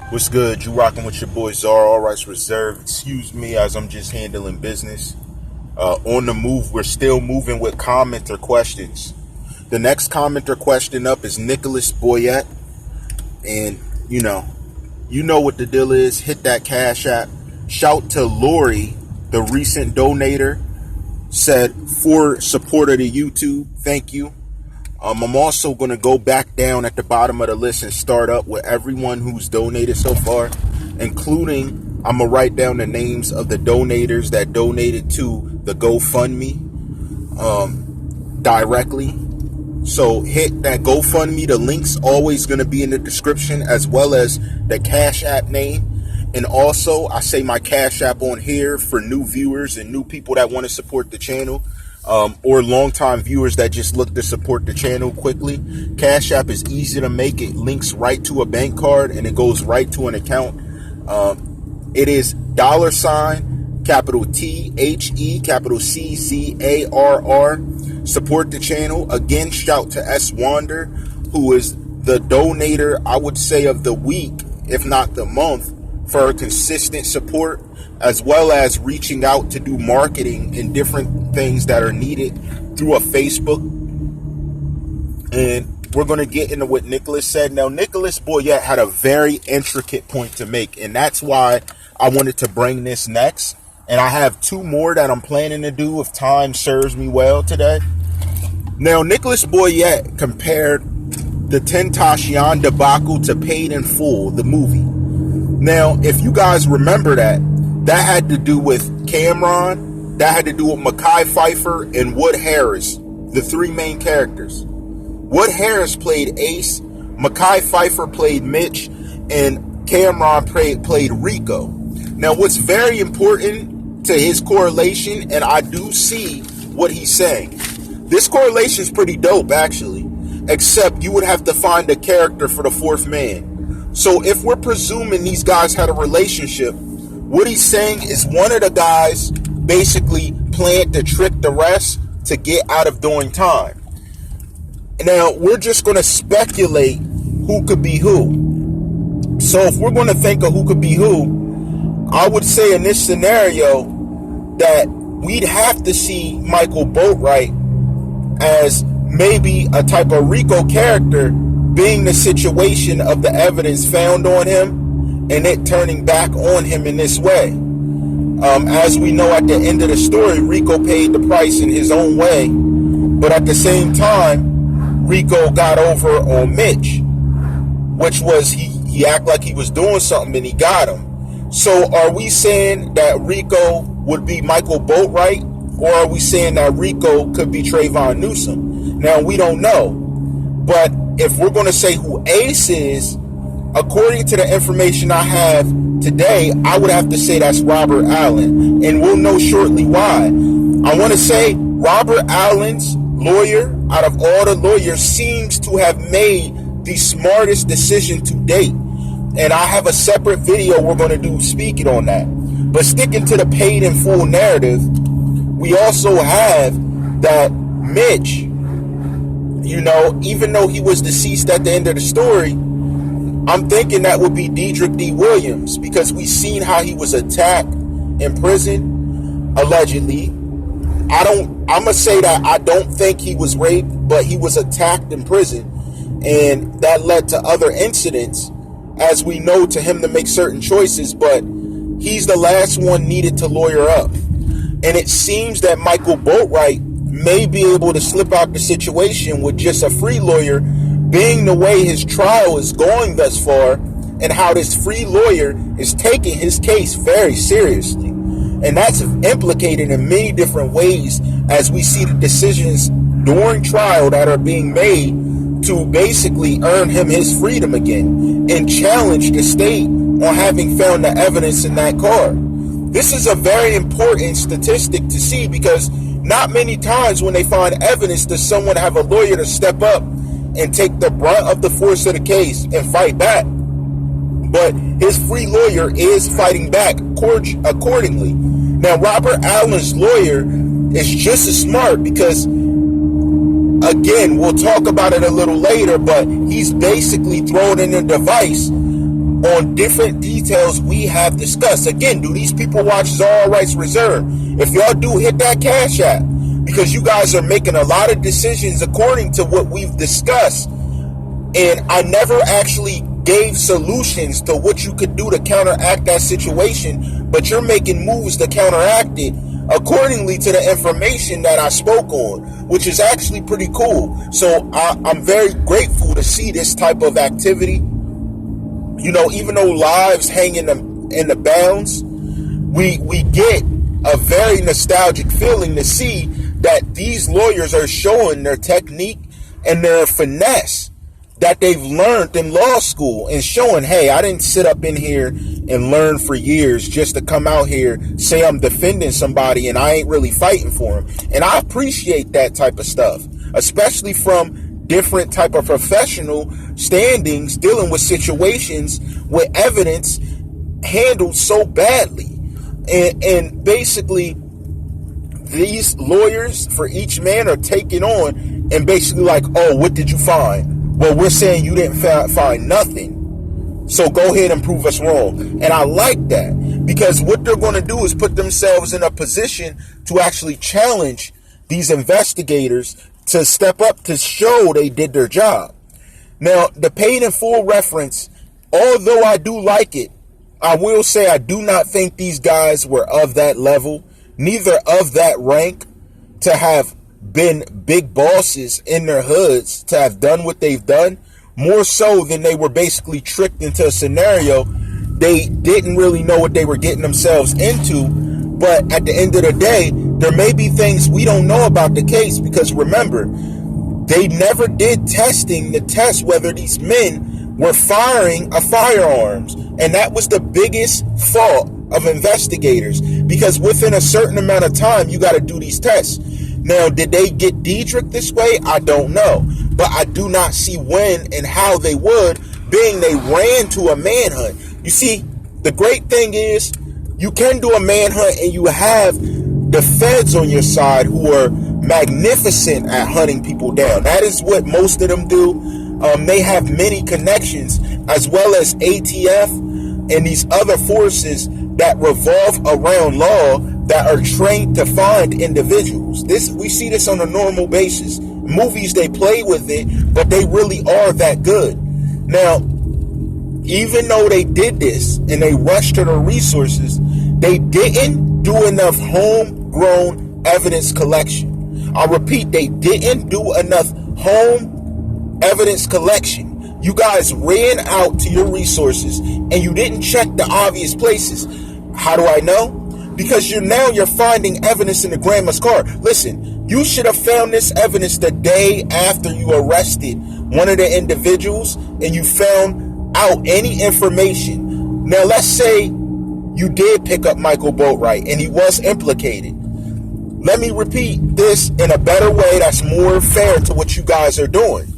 What's good? You rocking with your boy TheCzarr, all rights reserved. Excuse me as I'm just handling business. On the move, we're still moving with commenter questions. The next commenter question up is Nicholas Boyette. And, you know what the deal is. Hit that Cash App. Shout to Lori, the recent donator. Said, for support of the YouTube, thank you. I'm also going to go back down at the bottom of the list and start up with everyone who's donated so far, including I'm going to write down the names of the donators that donated to the GoFundMe directly. So hit that GoFundMe. The link's always going to be in the description, as well as the Cash App name. And also, I say my Cash App on here for new viewers and new people that want to support the channel. Or longtime viewers that just look to support the channel quickly. Cash App is easy to make. It links right to a bank card and it goes right to an account. It is $, capital THE, capital CZARR. Support the channel. Again, shout to S. Wander, who is the donator, I would say, of the week, if not the month, for her consistent support, as well as reaching out to do marketing and different things that are needed through a Facebook. And we're going to get into what Nicholas said. Now, Nicholas Boyette had a very intricate point to make, and that's why I wanted to bring this next. And I have two more that I'm planning to do if time serves me well today. Now, Nicholas Boyette compared the Tentacion debacle to Paid in Full, the movie. Now, if you guys remember that had to do with Cameron, that had to do with Mekhi Phifer and Wood Harris, the three main characters. Wood Harris played Ace, Mekhi Phifer played Mitch, and Cameron played Rico. Now, what's very important to his correlation, and I do see what he's saying, this correlation is pretty dope, actually, except you would have to find a character for the fourth man. So if we're presuming these guys had a relationship, what he's saying is one of the guys basically planned to trick the rest to get out of doing time. Now, we're just going to speculate who could be who. So if we're going to think of who could be who, I would say in this scenario that we'd have to see Michael Boatwright as maybe a type of Rico character, being the situation of the evidence found on him and it turning back on him in this way. As we know, at the end of the story, Rico paid the price in his own way, but at the same time, Rico got over on Mitch, which was he acted like he was doing something and he got him. So are we saying that Rico would be Michael Boatwright, or are we saying that Rico could be Trayvon Newsom? Now, we don't know, but if we're going to say who Ace is, according to the information I have today, I would have to say that's Robert Allen, and we'll know shortly why. I want to say Robert Allen's lawyer, out of all the lawyers, seems to have made the smartest decision to date, and I have a separate video we're going to do speaking on that. But sticking to the Paid in Full narrative, we also have that Mitch, even though he was deceased at the end of the story, I'm thinking that would be Dedrick D. Williams, because we've seen how he was attacked in prison, allegedly. I'm going to say that I don't think he was raped, but he was attacked in prison, and that led to other incidents, as we know, to him to make certain choices, but he's the last one needed to lawyer up. And it seems that Michael Boatwright may be able to slip out the situation with just a free lawyer, being the way his trial is going thus far, and how this free lawyer is taking his case very seriously. And that's implicated in many different ways, as we see the decisions during trial that are being made to basically earn him his freedom again and challenge the state on having found the evidence in that car. This is a very important statistic to see, because not many times when they find evidence does someone have a lawyer to step up and take the brunt of the force of the case and fight back. But his free lawyer is fighting back accordingly. Now, Robert Allen's lawyer is just as smart, because, again, we'll talk about it a little later, but he's basically throwing in a device on different details we have discussed. Again, do these people watch TheCzarr Rights Reserve? If y'all do, hit that Cash App, because you guys are making a lot of decisions according to what we've discussed. And I never actually gave solutions to what you could do to counteract that situation, but you're making moves to counteract it accordingly to the information that I spoke on, which is actually pretty cool. So I'm very grateful to see this type of activity. You know, even though lives hang in the bounds, we get a very nostalgic feeling to see that these lawyers are showing their technique and their finesse that they've learned in law school, and showing, hey, I didn't sit up in here and learn for years just to come out here, say I'm defending somebody and I ain't really fighting for him. And I appreciate that type of stuff, especially from different type of professional standings dealing with situations with evidence handled so badly. And basically, these lawyers for each man are taking on and basically like, oh, what did you find? Well, we're saying you didn't find nothing, so go ahead and prove us wrong. And I like that, because what they're going to do is put themselves in a position to actually challenge these investigators to step up to show they did their job. Now, the paid in full reference, although I do like it, I will say I do not think these guys were of that level, neither of that rank, to have been big bosses in their hoods, to have done what they've done. More so than they were basically tricked into a scenario they didn't really know what they were getting themselves into. But at the end of the day, there may be things we don't know about the case, because remember, they never did testing to test whether these men were firing a firearms. And that was the biggest fault of investigators, because within a certain amount of time, you got to do these tests. Now, did they get Diedrich this way? I don't know. But I do not see when and how they would, being they ran to a manhunt. You see, the great thing is, you can do a manhunt and you have the feds on your side who are magnificent at hunting people down. That is what most of them do. They have many connections, as well as ATF and these other forces that revolve around law that are trained to find individuals. We see this on a normal basis. Movies, they play with it, but they really are that good. Now, even though they did this and they rushed to their resources, they didn't do enough homegrown evidence collection. I repeat, they didn't do enough home evidence collection. You guys ran out to your resources and you didn't check the obvious places. How do I know? Because you're finding evidence in the grandma's car. Listen, you should have found this evidence the day after you arrested one of the individuals and you found out any information. Now, let's say you did pick up Michael Boatwright and he was implicated. Let me repeat this in a better way that's more fair to what you guys are doing.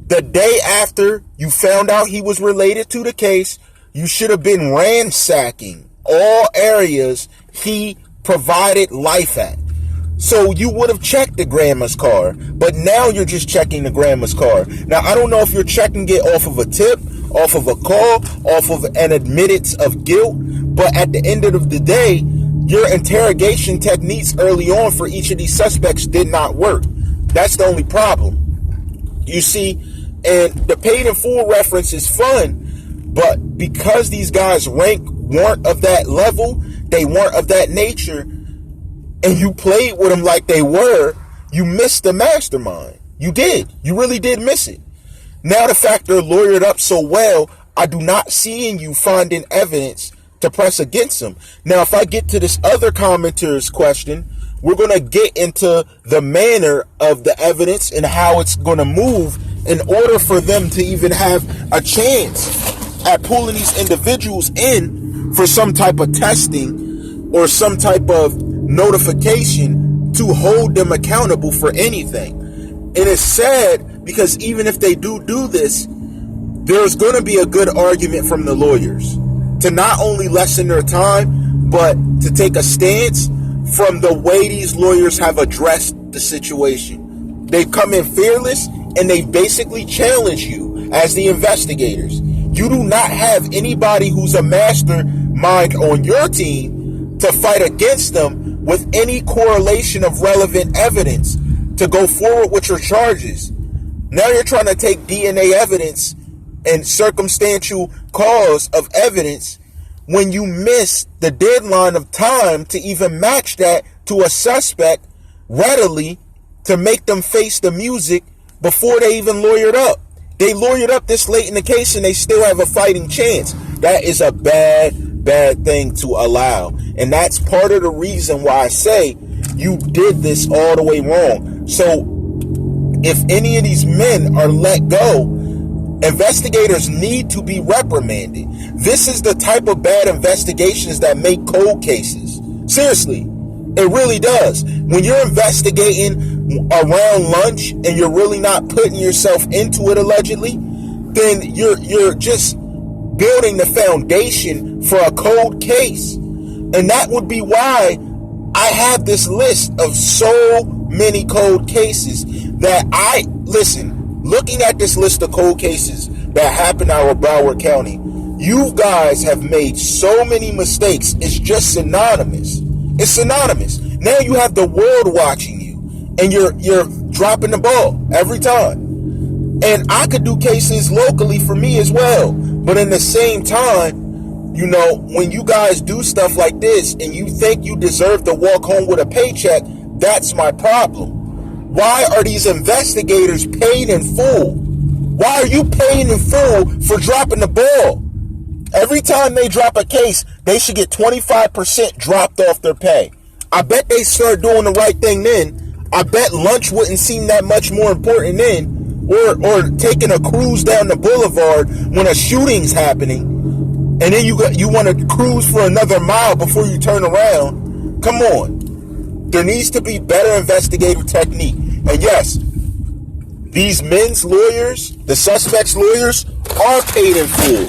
The day after you found out he was related to the case, you should have been ransacking all areas he provided life at. So you would have checked the grandma's car, but now you're just checking the grandma's car. Now, I don't know if you're checking it off of a tip, off of a call, off of an admittance of guilt, but at the end of the day, your interrogation techniques early on for each of these suspects did not work. That's the only problem. You see, and the paid in full reference is fun, but because these guys' rank weren't of that level, they weren't of that nature, and you played with them like they were, you missed the mastermind. You did. You really did miss it. Now, the fact they're lawyered up so well, I do not see in you finding evidence to press against them. Now, if I get to this other commenter's question, we're going to get into the manner of the evidence and how it's going to move in order for them to even have a chance at pulling these individuals in for some type of testing or some type of notification to hold them accountable for anything. And it's sad because even if they do this, there's going to be a good argument from the lawyers to not only lessen their time, but to take a stance from the way these lawyers have addressed the situation. They've come in fearless and they basically challenge you as the investigators. You do not have anybody who's a mastermind on your team to fight against them with any correlation of relevant evidence to go forward with your charges. Now you're trying to take DNA evidence and circumstantial cause of evidence when you miss the deadline of time to even match that to a suspect readily to make them face the music before they even lawyered up. They lawyered up this late in the case and they still have a fighting chance. That is a bad thing to allow. And that's part of the reason why I say you did this all the way wrong. So if any of these men are let go, investigators need to be reprimanded. This is the type of bad investigations that make cold cases. Seriously, it really does. When you're investigating around lunch and you're really not putting yourself into it allegedly, then you're just building the foundation for a cold case. And that would be why I have this list of so many cold cases that looking at this list of cold cases that happen out of Broward County, you guys have made so many mistakes. It's just synonymous. It's synonymous. Now you have the world watching you, and you're dropping the ball every time. And I could do cases locally for me as well. But in the same time, you know, when you guys do stuff like this and you think you deserve to walk home with a paycheck, that's my problem. Why are these investigators paid in full? Why are you paying in full for dropping the ball? Every time they drop a case, they should get 25% dropped off their pay. I bet they start doing the right thing then. I bet lunch wouldn't seem that much more important then, or taking a cruise down the boulevard when a shooting's happening, and then you want to cruise for another mile before you turn around. Come on. There needs to be better investigative technique. And yes, these men's lawyers, the suspects' lawyers, are paid in full.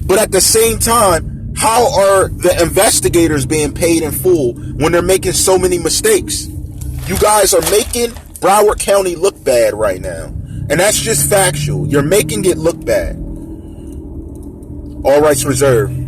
But at the same time, how are the investigators being paid in full when they're making so many mistakes? You guys are making Broward County look bad right now. And that's just factual. You're making it look bad. All rights reserved.